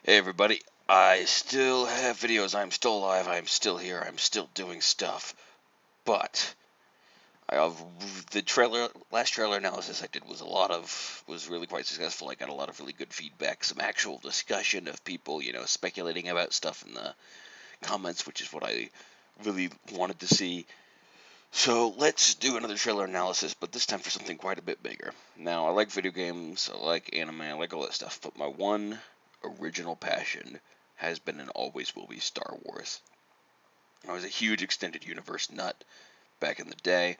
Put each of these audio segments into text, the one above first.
Hey everybody, I still have videos, I'm still alive, I'm still here, I'm still doing stuff, but the last trailer analysis I did was really quite successful. I got a lot of really good feedback, some actual discussion of people, speculating about stuff in the comments, which is what I really wanted to see. So let's do another trailer analysis, but this time for something quite a bit bigger. Now, I like video games, I like anime, I like all that stuff, but my one original passion has been and always will be Star Wars. I was a huge extended universe nut back in the day,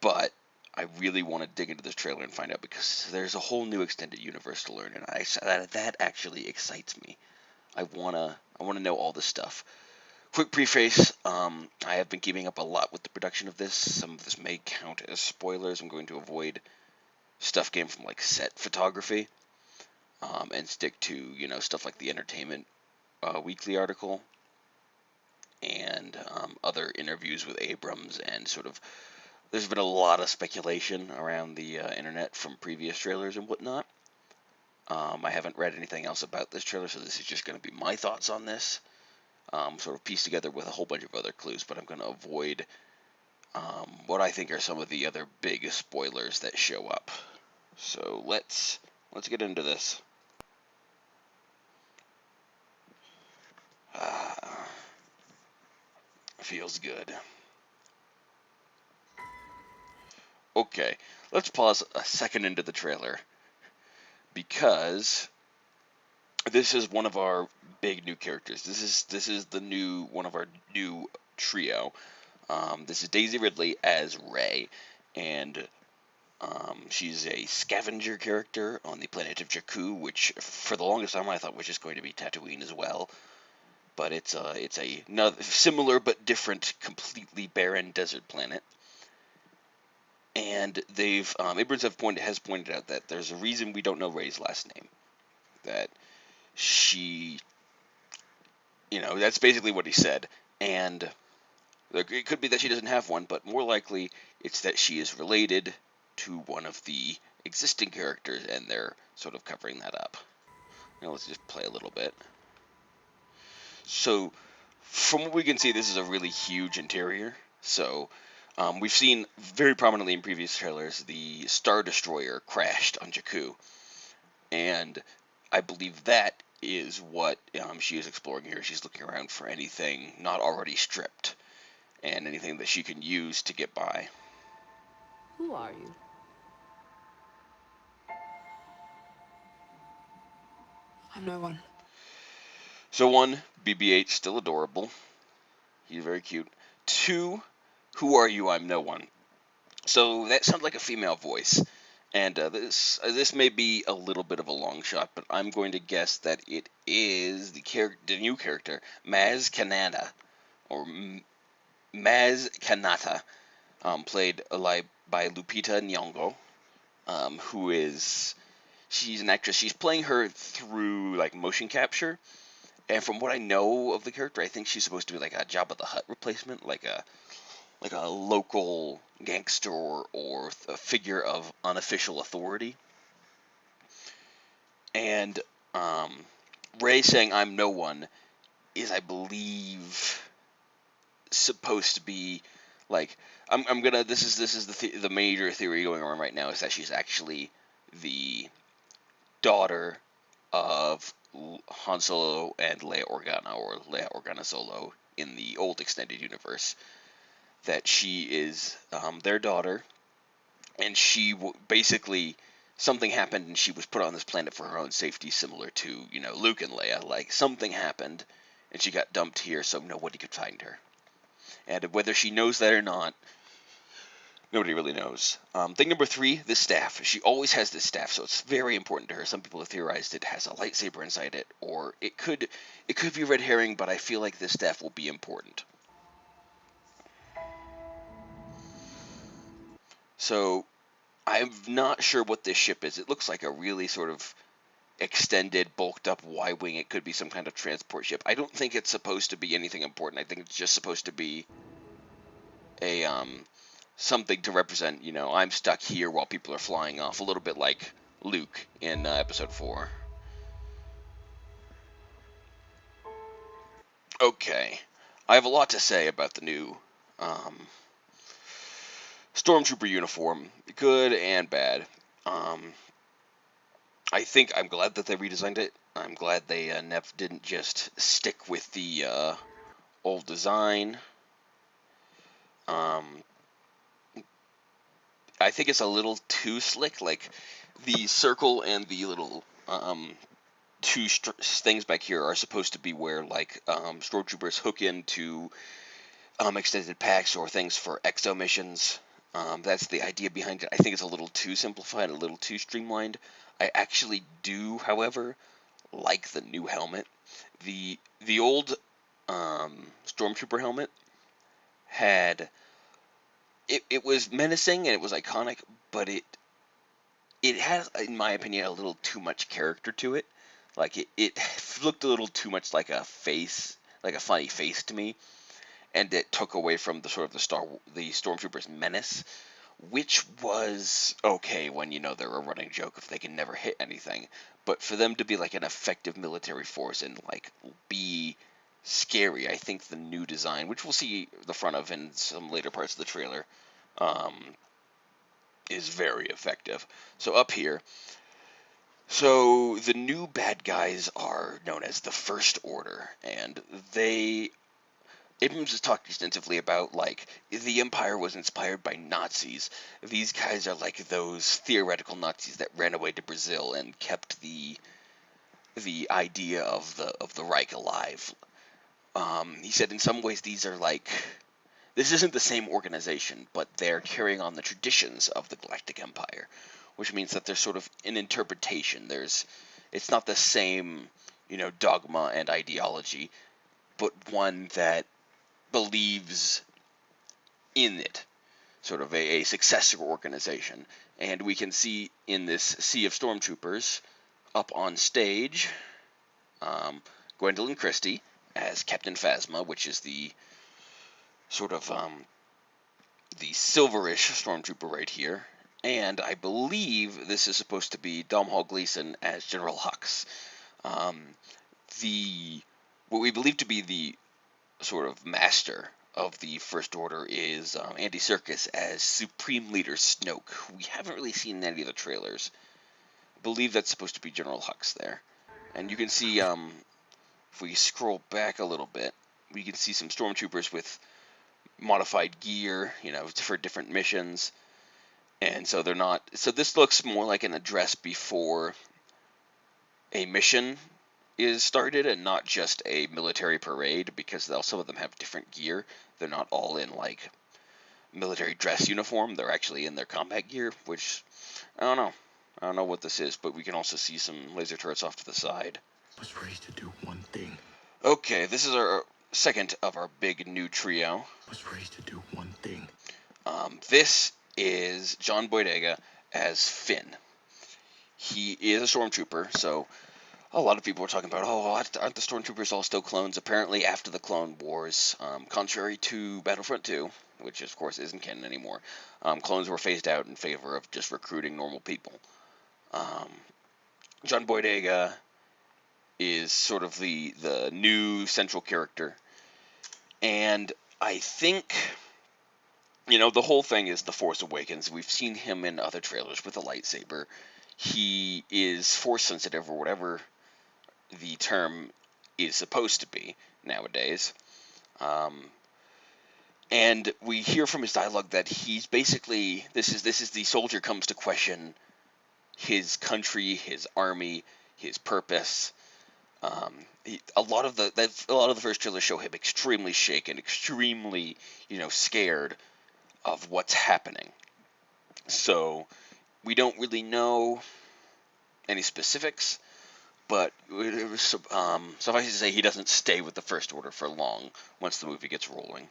but I really want to dig into this trailer and find out because there's a whole new extended universe to learn, and that actually excites me. I wanna know all this stuff. Quick preface, I have been keeping up a lot with the production of this. Some of this may count as spoilers. I'm going to avoid stuff came from like set photography, and stick to, stuff like the Entertainment Weekly article and other interviews with Abrams and sort of. There's been a lot of speculation around the internet from previous trailers and whatnot. I haven't read anything else about this trailer, so this is just going to be my thoughts on this, sort of pieced together with a whole bunch of other clues, but I'm going to avoid what I think are some of the other big spoilers that show up. So let's get into this. Ah, feels good. Okay, let's pause a second into the trailer because this is one of our big new characters. This is the new one of our new trio. This is Daisy Ridley as Rey, and she's a scavenger character on the planet of Jakku, which for the longest time I thought was just going to be Tatooine as well. But it's a similar but different, completely barren desert planet. And they've Abrams has pointed out that there's a reason we don't know Rey's last name. That she, that's basically what he said. And it could be that she doesn't have one, but more likely it's that she is related to one of the existing characters, and they're sort of covering that up. Now let's just play a little bit. So, from what we can see, this is a really huge interior. So, we've seen very prominently in previous trailers the Star Destroyer crashed on Jakku, and I believe that is what she is exploring here. She's looking around for anything not already stripped, and anything that she can use to get by. Who are you? I'm no one. So one, BB-8 still adorable. He's very cute. Two, who are you? I'm no one. So that sounds like a female voice, and this may be a little bit of a long shot, but I'm going to guess that it is the new character Maz Kanata or Maz Kanata, played by Lupita Nyong'o, who is she's an actress. She's playing her through like motion capture, and from what I know of the character, I think she's supposed to be like a Jabba the Hutt replacement, like a local gangster or a figure of unofficial authority. And um, Ray saying "I'm no one" is, I believe, supposed to be like I'm gonna. This is the major theory going on right now is that she's actually the daughter of Han Solo and Leia Organa, or Leia Organa Solo in the old extended universe. That she is their daughter, and basically something happened, and she was put on this planet for her own safety, similar to Luke and Leia. Like something happened, and she got dumped here, so nobody could find her. And whether she knows that or not, nobody really knows. Thing number three, the staff. She always has this staff, so it's very important to her. Some people have theorized it has a lightsaber inside it, or it could be red herring, but I feel like this staff will be important. So I'm not sure what this ship is. It looks like a really sort of extended, bulked up Y-wing. It could be some kind of transport ship. I don't think it's supposed to be anything important. I think it's just supposed to be a something to represent, I'm stuck here while people are flying off, a little bit like Luke in Episode 4. Okay, I have a lot to say about the new Stormtrooper uniform, good and bad. Um, I think I'm glad that they redesigned it. I'm glad they didn't just stick with the old design. Um, I think it's a little too slick. Like the circle and the little things back here are supposed to be where like stormtroopers hook into extended packs or things for exo missions. That's the idea behind it. I think it's a little too simplified, a little too streamlined. I actually do, however, like the new helmet. The old stormtrooper helmet had it was menacing and it was iconic, but it had, in my opinion, a little too much character to it. Like it looked a little too much like a face, like a funny face to me, and it took away from the sort of the stormtroopers menace, which was okay when they're a running joke if they can never hit anything. But for them to be like an effective military force and like be scary, I think the new design, which we'll see the front of in some later parts of the trailer, um, is very effective. So up here, so the new bad guys are known as the First Order, and Abrams has talked extensively about like the Empire was inspired by Nazis. These guys are like those theoretical Nazis that ran away to Brazil and kept the idea of the Reich alive. He said in some ways these are like this isn't the same organization, but they're carrying on the traditions of the Galactic Empire, which means that there's sort of an interpretation. It's not the same, dogma and ideology, but one that believes in it, sort of a successor organization. And we can see in this sea of stormtroopers up on stage, Gwendolyn Christie as Captain Phasma, which is the sort of the silverish stormtrooper right here. And I believe this is supposed to be Domhnall Gleeson as General Hux. Um, the what we believe to be the sort of master of the First Order is Andy Serkis as Supreme Leader Snoke. We haven't really seen any of the trailers. I believe that's supposed to be General Hux there. And you can see, if we scroll back a little bit, we can see some stormtroopers with modified gear, for different missions. And so they're not. So this looks more like an address before a mission is started and not just a military parade because some of them have different gear. They're not all in like military dress uniform. They're actually in their combat gear, which I don't know. I don't know what this is, but we can also see some laser turrets off to the side. I was raised to do one thing. Okay, this is our second of our big new trio. I was raised to do one thing. This is John Boyega as Finn. He is a stormtrooper, so a lot of people are talking about, oh, aren't the stormtroopers all still clones? Apparently, after the Clone Wars, contrary to Battlefront 2, which of course isn't canon anymore, clones were phased out in favor of just recruiting normal people. John Boyega is sort of the new central character, and I think the whole thing is The Force Awakens. We've seen him in other trailers with a lightsaber. He is force sensitive, or whatever the term is supposed to be nowadays. And we hear from his dialogue that he's basically this is the soldier comes to question his country, his army, his purpose. A lot of the first trailers show him extremely shaken, extremely scared of what's happening. So we don't really know any specifics, but suffice to say he doesn't stay with the First Order for long once the movie gets rolling.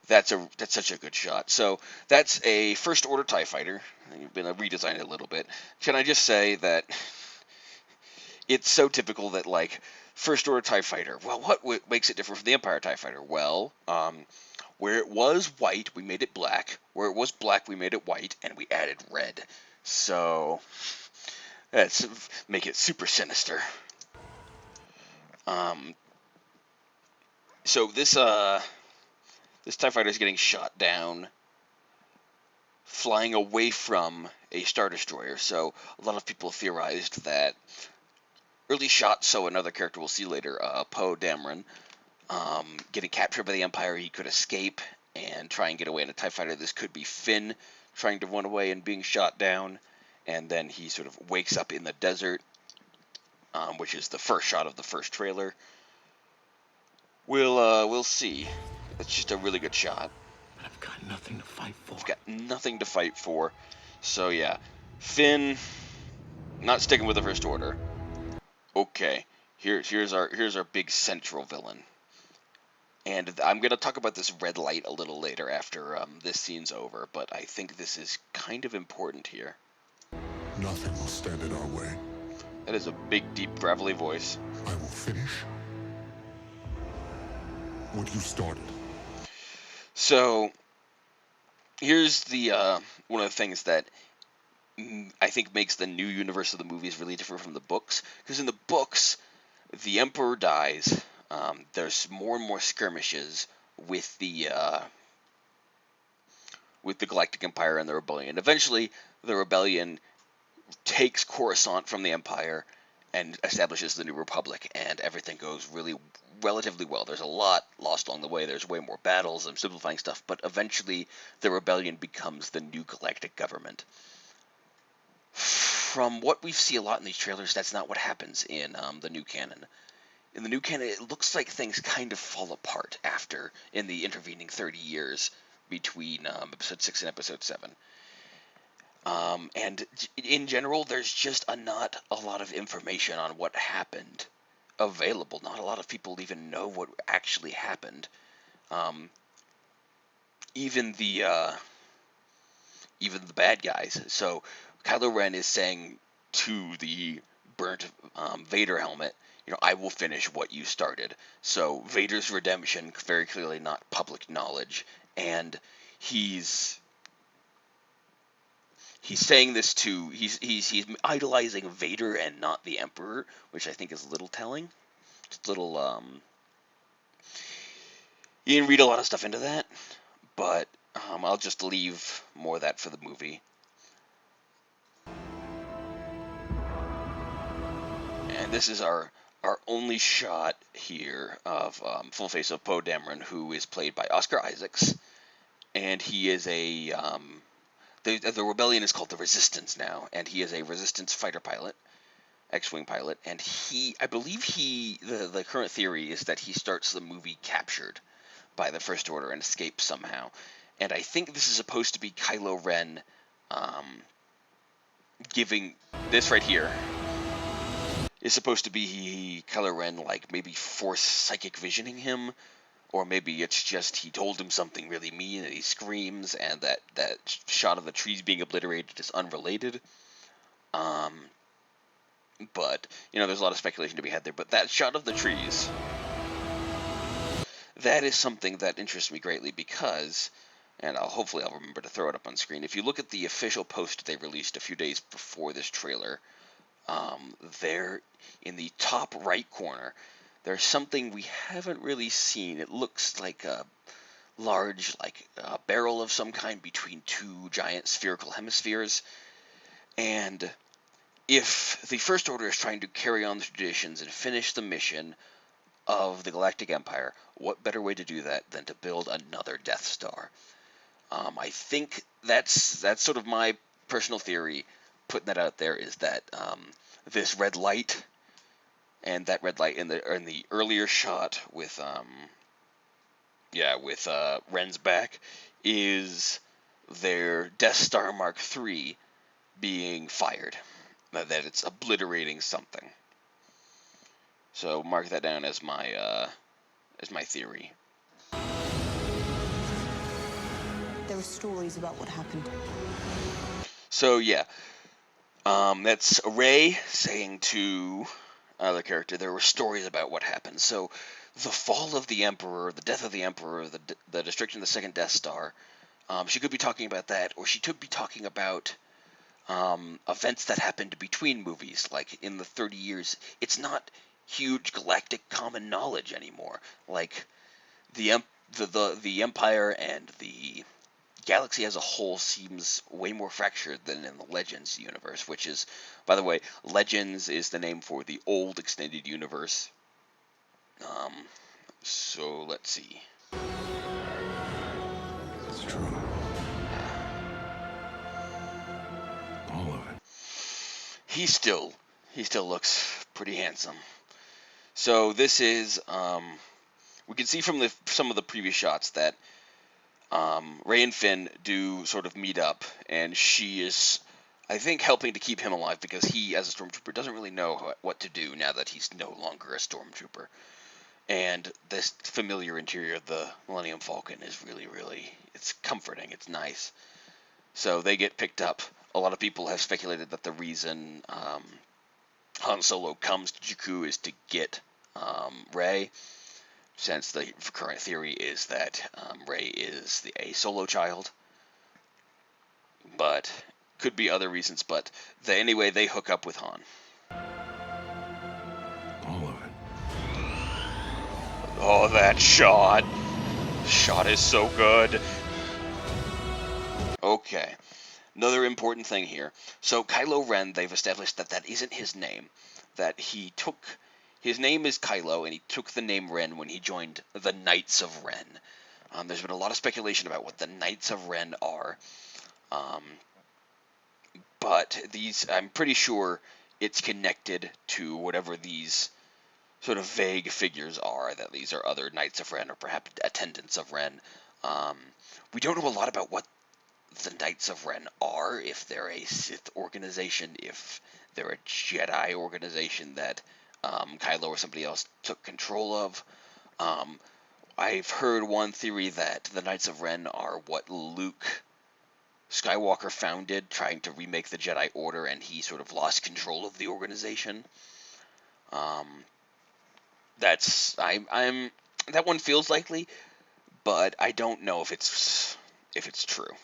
That's such a good shot. So that's a First Order TIE fighter. You've been redesigned a little bit. Can I just say that it's so typical that like First Order TIE fighter. Well, what makes it different from the Empire TIE fighter? Well, where it was white, we made it black. Where it was black, we made it white, and we added red. So let's make it super sinister. Um, so this TIE fighter is getting shot down, flying away from a Star Destroyer. So a lot of people theorized that early shot, so another character we'll see later, Poe Dameron, getting captured by the Empire, he could escape and try and get away in a TIE fighter. This could be Finn trying to run away and being shot down, and then he sort of wakes up in the desert, which is the first shot of the first trailer. We'll see. That's just a really good shot. But I've got nothing to fight for. I've got nothing to fight for. So yeah, Finn not sticking with the First Order. Okay, here's our big central villain. And I'm going to talk about this red light a little later after this scene's over, but I think this is kind of important here. Nothing will stand in our way. That is a big, deep, gravelly voice. I will finish what you started. So, here's the one of the things that I think makes the new universe of the movies really different from the books. Because in the books, the Emperor dies. There's more and more skirmishes with the Galactic Empire and the Rebellion. Eventually, the Rebellion takes Coruscant from the Empire and establishes the New Republic, and everything goes relatively well. There's a lot lost along the way. There's way more battles. I'm simplifying stuff, but eventually the Rebellion becomes the new galactic government. From what we see a lot in these trailers, that's not what happens in the new canon. In the new canon, it looks like things kind of fall apart in the intervening 30 years between Episode 6 and Episode 7. And in general, there's just not a lot of information on what happened available. Not a lot of people even know what actually happened. Even the bad guys. So Kylo Ren is saying to the burnt Vader helmet, I will finish what you started. So Vader's redemption, very clearly not public knowledge, and he's saying this he's idolizing Vader and not the Emperor, which I think is a little telling. Just a little you can read a lot of stuff into that, but I'll just leave more of that for the movie. And this is our only shot here of full face of Poe Dameron, who is played by Oscar Isaacs, and he is a the rebellion is called the Resistance now, and he is a Resistance fighter pilot, X-wing pilot, and I believe the current theory is that he starts the movie captured by the First Order and escapes somehow, and I think this is supposed to be Kylo Ren giving this right here. Is supposed to be Kylo Ren, like, maybe force psychic visioning him, or maybe it's just he told him something really mean and he screams, and that shot of the trees being obliterated is unrelated. But, there's a lot of speculation to be had there. But that shot of the trees, that is something that interests me greatly because, and hopefully I'll remember to throw it up on screen, if you look at the official post they released a few days before this trailer, there in the top right corner, there's something we haven't really seen. It looks like a large, a barrel of some kind between two giant spherical hemispheres. And if the First Order is trying to carry on the traditions and finish the mission of the Galactic Empire, what better way to do that than to build another Death Star? I think that's sort of my personal theory, putting that out there, is that this red light and that red light in the earlier shot with Ren's back is their Death Star Mark III being fired. That it's obliterating something. So mark that down as my theory. There are stories about what happened. So yeah, that's Rey saying to another character, there were stories about what happened. So the fall of the Emperor, the death of the Emperor, the destruction of the second Death Star, she could be talking about that, or she could be talking about events that happened between movies, like in the 30 years. It's not huge galactic common knowledge anymore. Like the Empire and the galaxy as a whole seems way more fractured than in the Legends universe, which is, by the way, Legends is the name for the old extended universe. Um, so let's see. It's true. All of it. He still looks pretty handsome. So this is we can see from some of the previous shots that Rey and Finn do sort of meet up, and she is, I think, helping to keep him alive because he, as a stormtrooper, doesn't really know what to do now that he's no longer a stormtrooper. And this familiar interior of the Millennium Falcon is really, really, it's comforting. It's nice. So they get picked up. A lot of people have speculated that the reason Han Solo comes to Jakku is to get Rey, since the current theory is that Rey is a solo child. But could be other reasons. But anyway, they hook up with Han. All of it. Oh, that shot! The shot is so good. Okay. Another important thing here. So Kylo Ren, they've established that that isn't his name. That he took... His name is Kylo, and he took the name Ren when he joined the Knights of Ren. There's been a lot of speculation about what the Knights of Ren are. But these, I'm pretty sure it's connected to whatever these sort of vague figures are, that these are other Knights of Ren or perhaps attendants of Ren. We don't know a lot about what the Knights of Ren are, if they're a Sith organization, if they're a Jedi organization that Kylo or somebody else took control of. I've heard one theory that the Knights of Ren are what Luke Skywalker founded, trying to remake the Jedi Order, and he sort of lost control of the organization. That one feels likely, but I don't know if it's true.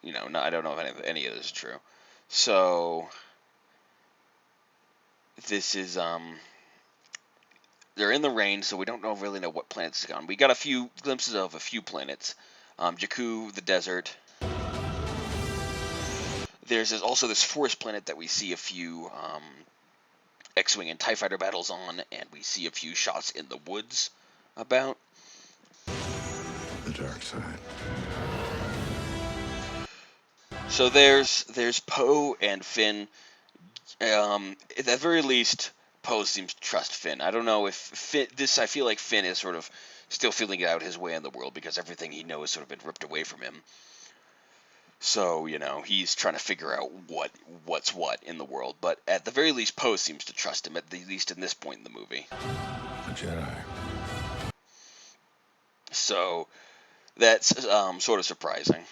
You know, I don't know if any of this is true. So this is they're in the rain, so we don't really know what planets it's on. We got a few glimpses of a few planets. Jakku, the desert. There's also this forest planet that we see a few X-Wing and TIE Fighter battles on, and we see a few shots in the woods about. The dark side. So there's Poe and Finn. At the very least, Poe seems to trust Finn. I don't know if Finn, I feel like Finn is sort of still feeling out his way in the world because everything he knows has sort of been ripped away from him. So, you know, he's trying to figure out what's what in the world. But at the very least, Poe seems to trust him, at the least in this point in the movie. The Jedi. So that's sort of surprising.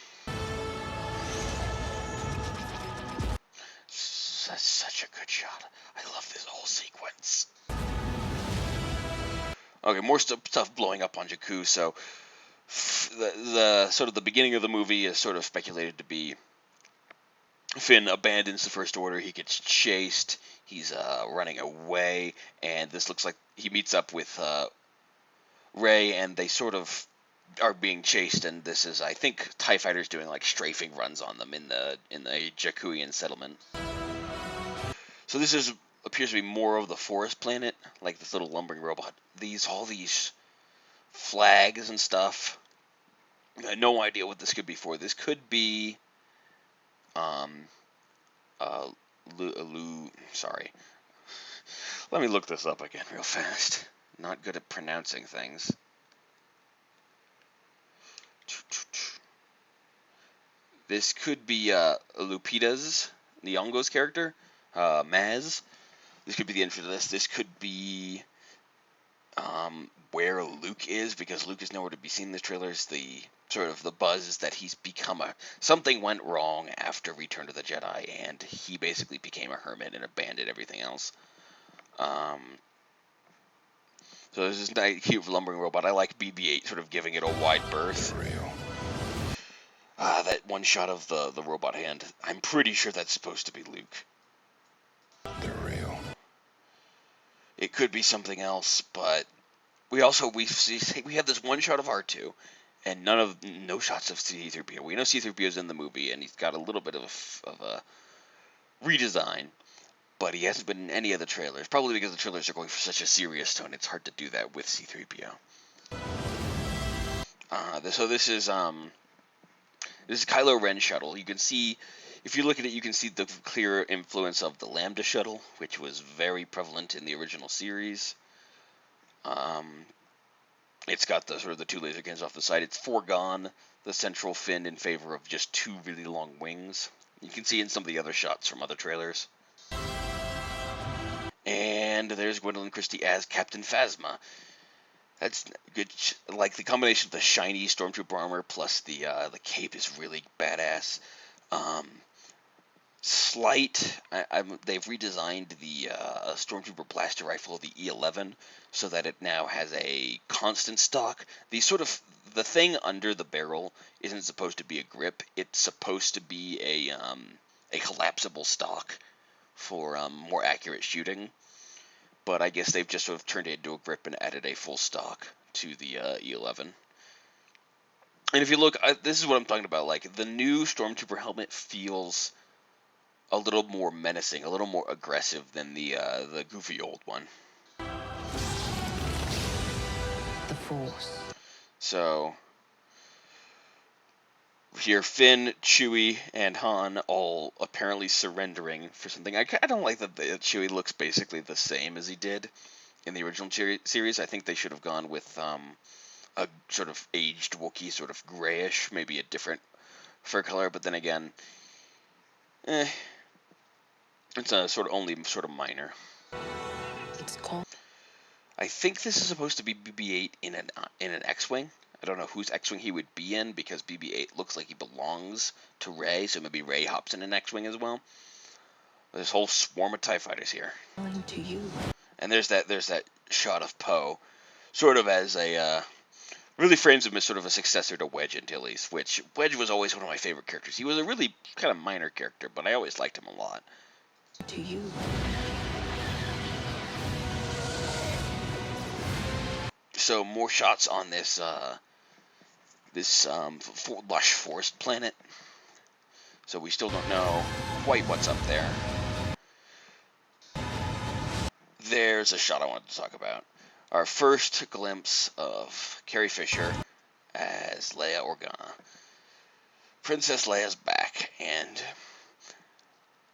That's such a good shot. I love this whole sequence. Okay, more stuff blowing up on Jakku. So the sort of the beginning of the movie is sort of speculated to be Finn abandons the First Order. He gets chased. He's running away, and this looks like he meets up with Rey, and they sort of are being chased. And this is, I think, TIE fighters doing like strafing runs on them in the Jakkuian settlement. So this appears to be more of the forest planet, like this little lumbering robot. All these flags and stuff. I had no idea what this could be for. This could be sorry. Let me look this up again real fast. Not good at pronouncing things. This could be Lupita's, Nyong'o's character, Maz. This could be the intro to this. This could be where Luke is, because Luke is nowhere to be seen in this trailer. The sort of the buzz is that he's become something went wrong after Return to the Jedi, and he basically became a hermit and abandoned everything else. So there's this nice, cute lumbering robot. I like BB-8 sort of giving it a wide berth. That one shot of the robot hand. I'm pretty sure that's supposed to be Luke. They're real. It could be something else, but we have this one shot of R2, and no shots of C-3PO. We know C-3PO is in the movie, and he's got a little bit of a redesign, but he hasn't been in any of the trailers. Probably because the trailers are going for such a serious tone. It's hard to do that with C-3PO. So this is Kylo Ren's shuttle. You can see, if you look at it, you can see the clear influence of the Lambda shuttle, which was very prevalent in the original series. It's got the sort of the two laser cannons off the side. It's foregone the central fin in favor of just two really long wings. You can see in some of the other shots from other trailers. And there's Gwendolyn Christie as Captain Phasma. That's good. Like the combination of the shiny stormtrooper armor plus the cape is really badass. They've redesigned the stormtrooper blaster rifle, the E11, so that it now has a constant stock. The thing under the barrel isn't supposed to be a grip. It's supposed to be a collapsible stock for more accurate shooting. But I guess they've just sort of turned it into a grip and added a full stock to the E11. And if you look, this is what I'm talking about. Like the new stormtrooper helmet feels a little more menacing, a little more aggressive than the goofy old one. The Force. So here, Finn, Chewie, and Han all apparently surrendering for something. I don't like that Chewie looks basically the same as he did in the original series. I think they should have gone with a sort of aged Wookiee, sort of grayish, maybe a different fur color. But then again, it's a only minor. It's called. I think this is supposed to be BB-8 in an X-wing. I don't know whose X-wing he would be in because BB-8 looks like he belongs to Rey, so maybe Rey hops in an X-wing as well. This whole swarm of TIE fighters here. To you. And there's that shot of Poe, sort of as a really frames him as sort of a successor to Wedge Antilles, which Wedge was always one of my favorite characters. He was a really kind of minor character, but I always liked him a lot. To you. So more shots on this lush forest planet. So we still don't know quite what's up there. There's a shot I wanted to talk about. Our first glimpse of Carrie Fisher as Leia Organa. Princess Leia's back, and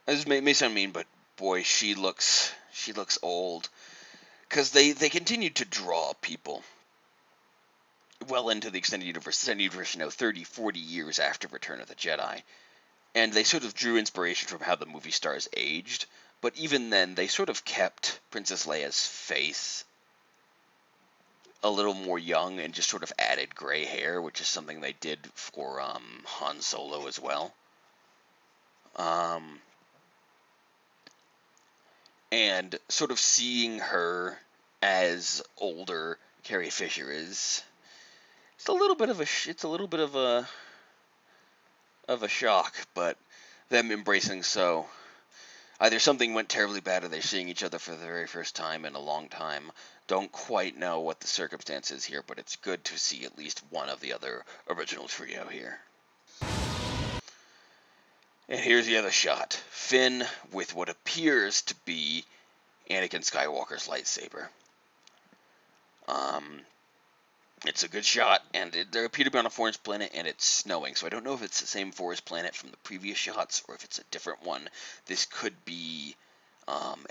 this may sound mean, but boy, she looks old. Because they continued to draw people well into the extended universe. The extended universe, 30, 40 years after Return of the Jedi. And they sort of drew inspiration from how the movie stars aged. But even then, they sort of kept Princess Leia's face a little more young and just sort of added gray hair, which is something they did for Han Solo as well. And sort of seeing her as older Carrie Fisher it's a little bit of a shock, but them embracing so. Either something went terribly bad or they're seeing each other for the very first time in a long time. Don't quite know what the circumstances here, but it's good to see at least one of the other original trio here. And here's the other shot. Finn with what appears to be Anakin Skywalker's lightsaber. It's a good shot, and they appear to be on a forest planet, and it's snowing, so I don't know if it's the same forest planet from the previous shots, or if it's a different one. This could be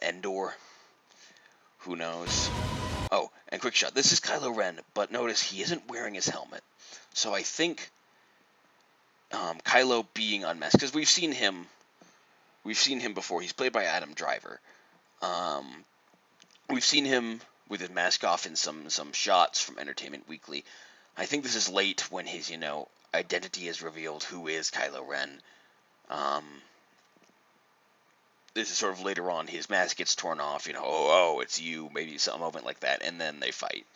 Endor. Who knows? Oh, and quick shot. This is Kylo Ren, but notice he isn't wearing his helmet. So I think Kylo being unmasked, because we've seen him before. He's played by Adam Driver. We've seen him with his mask off in some shots from Entertainment Weekly. I think this is late when his, identity is revealed, who is Kylo Ren. This is sort of later on, his mask gets torn off, oh, it's you, maybe some moment like that, and then they fight.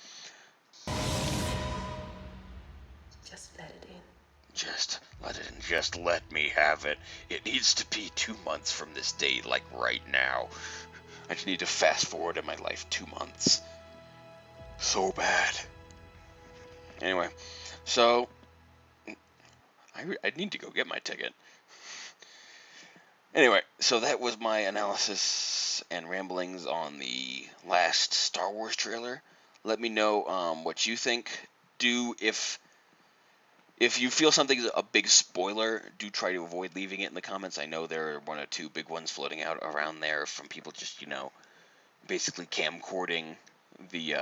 Just let it in. Just let it in, just let me have it. It needs to be 2 months from this date, like right now. I just need to fast forward in my life 2 months. So bad. Anyway, so I need to go get my ticket. Anyway, so that was my analysis and ramblings on the last Star Wars trailer. Let me know what you think. Do if you feel something's a big spoiler, do try to avoid leaving it in the comments. I know there are one or two big ones floating out around there from people just basically camcording the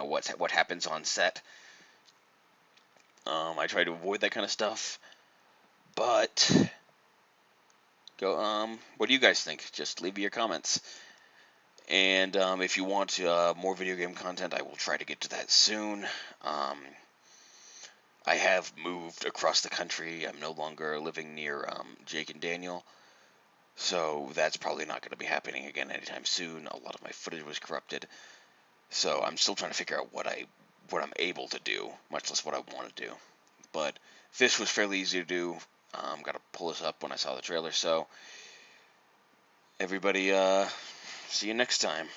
what happens on set. I try to avoid that kind of stuff, but go. What do you guys think? Just leave me your comments. And if you want more video game content, I will try to get to that soon. I have moved across the country. I'm no longer living near Jake and Daniel, so that's probably not going to be happening again anytime soon. A lot of my footage was corrupted, so I'm still trying to figure out what I'm able to do, much less what I want to do. But this was fairly easy to do. Got to pull this up when I saw the trailer. So everybody, see you next time.